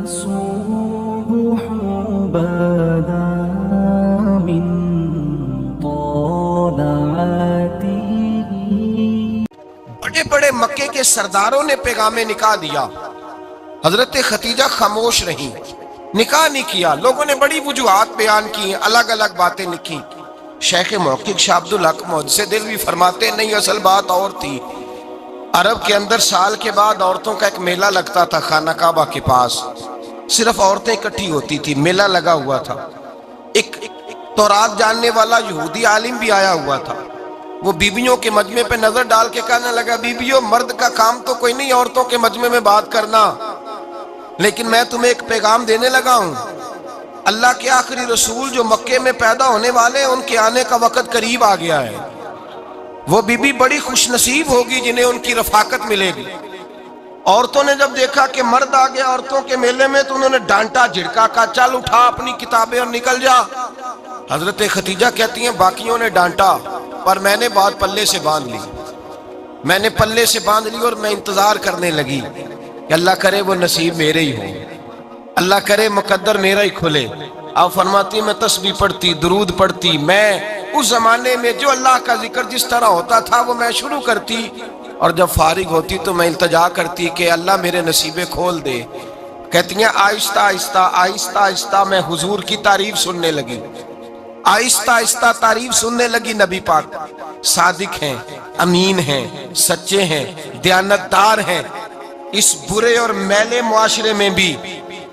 الصبح بدا من طلعته. بڑے بڑے مکے کے سرداروں نے پیغام نکاح دیا، حضرت خدیجہ خاموش رہیں، نکاح نہیں کیا۔ لوگوں نے بڑی وجوہات بیان کی، الگ الگ باتیں لکھی۔ شیخ محقق شاہ عبدالحق محدث دہلوی فرماتے نہیں، اصل بات اور تھی۔ عرب کے اندر سال کے بعد عورتوں کا ایک میلہ لگتا تھا خانہ کعبہ کے پاس، صرف عورتیں اکٹھی ہوتی تھی، میلہ لگا ہوا تھا۔ ایک تورات جاننے والا یہودی عالم بھی آیا ہوا تھا، وہ بیبیوں کے مجمع پہ نظر ڈال کے کہنے لگا، بیبیوں مرد کا کام تو کوئی نہیں عورتوں کے مجمع میں بات کرنا، لیکن میں تمہیں ایک پیغام دینے لگا ہوں۔ اللہ کے آخری رسول جو مکے میں پیدا ہونے والے ہیں، ان کے آنے کا وقت قریب آ گیا ہے۔ وہ بیوی بڑی خوش نصیب ہوگی جنہیں ان کی رفاقت ملے گی۔ عورتوں نے جب دیکھا کہ مرد آ گیا عورتوں کے میلے میں، تو انہوں نے ڈانٹا جھڑکا، کہا چل اٹھا اپنی کتابیں اور نکل جا۔ حضرت خدیجہ کہتی ہیں باقیوں نے ڈانٹا، پر میں نے بات پلے سے باندھ لی، میں نے پلے سے باندھ لی، اور میں انتظار کرنے لگی کہ اللہ کرے وہ نصیب میرے ہی ہو، اللہ کرے مقدر میرا ہی کھلے۔ آپ فرماتی میں تسبیح پڑھتی، درود پڑھتی، میں اس زمانے میں جو اللہ کا ذکر جس طرح ہوتا تھا وہ میں شروع کرتی، اور جب فارغ ہوتی تو میں التجا کرتی کہ اللہ میرے نصیبے کھول دے۔ کہتی ہیں آہستہ آہستہ آہستہ آہستہ میں حضور کی تعریف سننے لگی، آہستہ آہستہ تعریف سننے لگی۔ نبی پاک صادق ہیں، امین ہیں، سچے ہیں، دیانتدار ہیں۔ اس برے اور میلے معاشرے میں بھی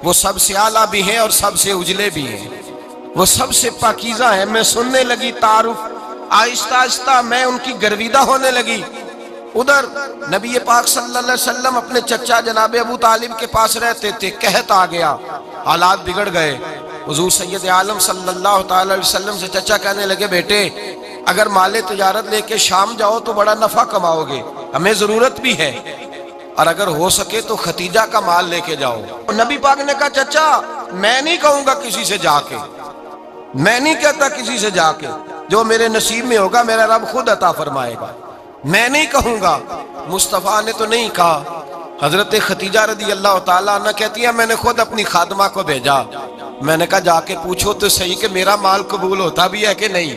وہ سب سے اعلیٰ بھی ہیں اور سب سے اجلے بھی ہیں، وہ سب سے پاکیزہ ہیں۔ میں سننے لگی تعارف، آہستہ آہستہ میں ان کی گرویدہ ہونے لگی۔ ادھر نبی پاک صلی اللہ علیہ وسلم اپنے چچا جناب ابو طالب کے پاس رہتے تھے، قحط آ گیا، حالات بگڑ گئے۔ حضور سید عالم صلی اللہ تعالی علیہ وسلم سے چچا کہنے لگے، بیٹے اگر مال تجارت لے کے شام جاؤ تو بڑا نفع کماؤ گے، ہمیں ضرورت بھی ہے، اور اگر ہو سکے تو ختیجہ کا مال لے کے جاؤ۔ نبی پاک نے کہا چچا میں نہیں کہوں گا کسی سے جا کے، میں نہیں کہتا کسی سے جا کے، جو میرے نصیب میں ہوگا میرا رب خود عطا فرمائے گا، میں نہیں کہوں گا۔ مصطفیٰ نے تو نہیں کہا۔ حضرت خدیجہ رضی اللہ تعالیٰ عنہ کہتی ہیں میں نے خود اپنی خادمہ کو بھیجا، میں نے کہا جا کے پوچھو تو صحیح کہ میرا مال قبول ہوتا بھی ہے کہ نہیں،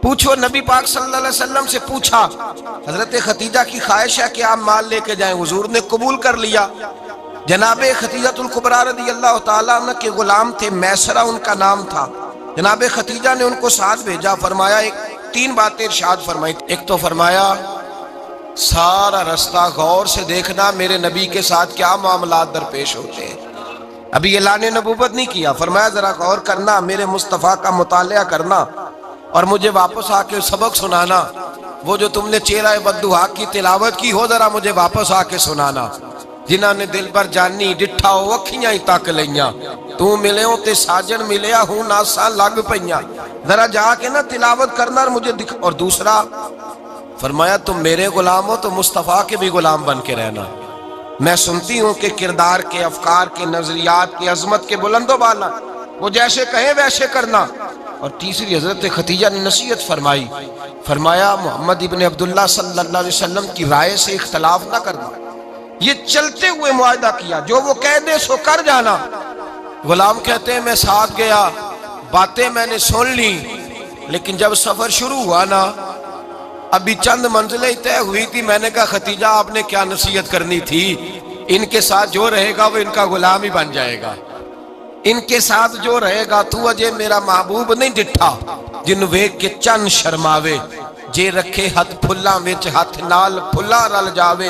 پوچھو۔ نبی پاک صلی اللہ علیہ وسلم سے پوچھا۔ حضرت خدیجہ کی خواہش ہے کہ آپ مال لے کے جائیں، حضور نے قبول کر لیا۔ جناب خدیجہ الکبریٰ رضی اللہ تعالیٰ عنہ کے غلام تھے، میسرہ ان کا نام تھا۔ جناب خدیجہ نے ان کو ساتھ بھیجا، فرمایا تین باتیں ارشاد فرمائی۔ ایک تو فرمایا سارا رستہ غور سے دیکھنا میرے نبی کے ساتھ کیا معاملات درپیش ہوتے ہیں۔ ابھی اعلان نبوت نہیں کیا، فرمایا ذرا غور کرنا، میرے مصطفیٰ کا مطالعہ کرنا، اور مجھے واپس آ کے سبق سنانا۔ وہ جو تم نے چہرہ بددعا کی تلاوت کی ہو ذرا مجھے واپس آ کے سنانا۔ جنہاں نے دل بر جانی ڈٹھا ہو اکھیاں ہی تک لیاں، تو ملے ہوں تے ساجن ملیا ہوں ناسا لگ پئیاں، ذرا جا کے نا تلاوت کرنا اور مجھے دکھ۔ اور دوسرا فرمایا تم میرے غلام ہو تو مصطفیٰ کے بھی غلام بن کے رہنا، میں سنتی ہوں کہ کردار کے، افکار کے، نظریات کی عظمت کے بلند و بالا، وہ جیسے کہیں ویسے کرنا۔ اور تیسری حضرت خدیجہ نے نصیحت فرمائی، فرمایا محمد ابن عبداللہ صلی اللہ علیہ وسلم کی رائے سے اختلاف نہ کرنا۔ یہ چلتے ہوئے معاہدہ کیا، جو وہ کہہ دے سو کر جانا۔ غلام کہتے ہیں میں ساتھ گیا، باتیں میں نے سن لی، لیکن جب سفر شروع ہوا نا، ابھی چند منزلیں طے ہوئی تھی، میں نے کہا خدیجہ آپ نے کیا نصیحت کرنی تھی، ان کے ساتھ جو رہے گا وہ ان کا غلام ہی بن جائے گا، ان کے ساتھ جو رہے گا۔ تو اجے میرا محبوب نہیں ڈٹھا جن ویکھ کے چن شرماوے، جے رکھے ہاتھ پھلاں وچ ہاتھ نال پھلا رل جاوے،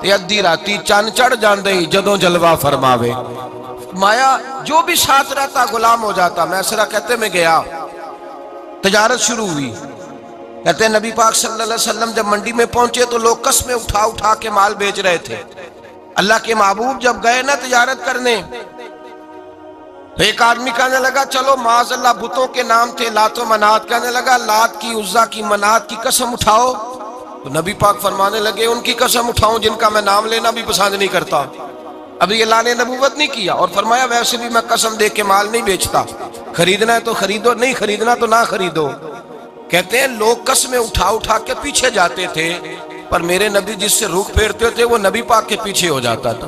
تے ادھی راتی چن چڑھ جاندے جدوں جلوہ فرماوے۔ مایا جو بھی ساتھ رہتا غلام ہو جاتا۔ میسرہ کہتے میں گیا، تجارت شروع ہوئی۔ کہتے ہیں نبی پاک صلی اللہ علیہ وسلم جب منڈی میں پہنچے تو لوگ قسمیں اٹھا اٹھا کے مال بیچ رہے تھے۔ اللہ کے محبوب جب گئے نا تجارت کرنے، تو ایک آدمی کہنے لگا چلو معاذ اللہ بتوں کے نام تھے لات و منات، کہنے لگا لات کی، عزا کی، منات کی قسم اٹھاؤ۔ تو نبی پاک فرمانے لگے ان کی قسم اٹھاؤں جن کا میں نام لینا بھی پسند نہیں کرتا۔ ابھی اعلان نبوت نہیں کیا، اور فرمایا ویسے بھی میں قسم دے کے مال نہیں بیچتا، خریدنا ہے تو خریدو، نہیں خریدنا تو نہ خریدو۔ کہتے ہیں لوگ قسمیں اٹھا اٹھا کے پیچھے جاتے تھے، پر میرے نبی جس سے رخ پھیرتے تھے وہ نبی پاک کے پیچھے ہو جاتا تھا۔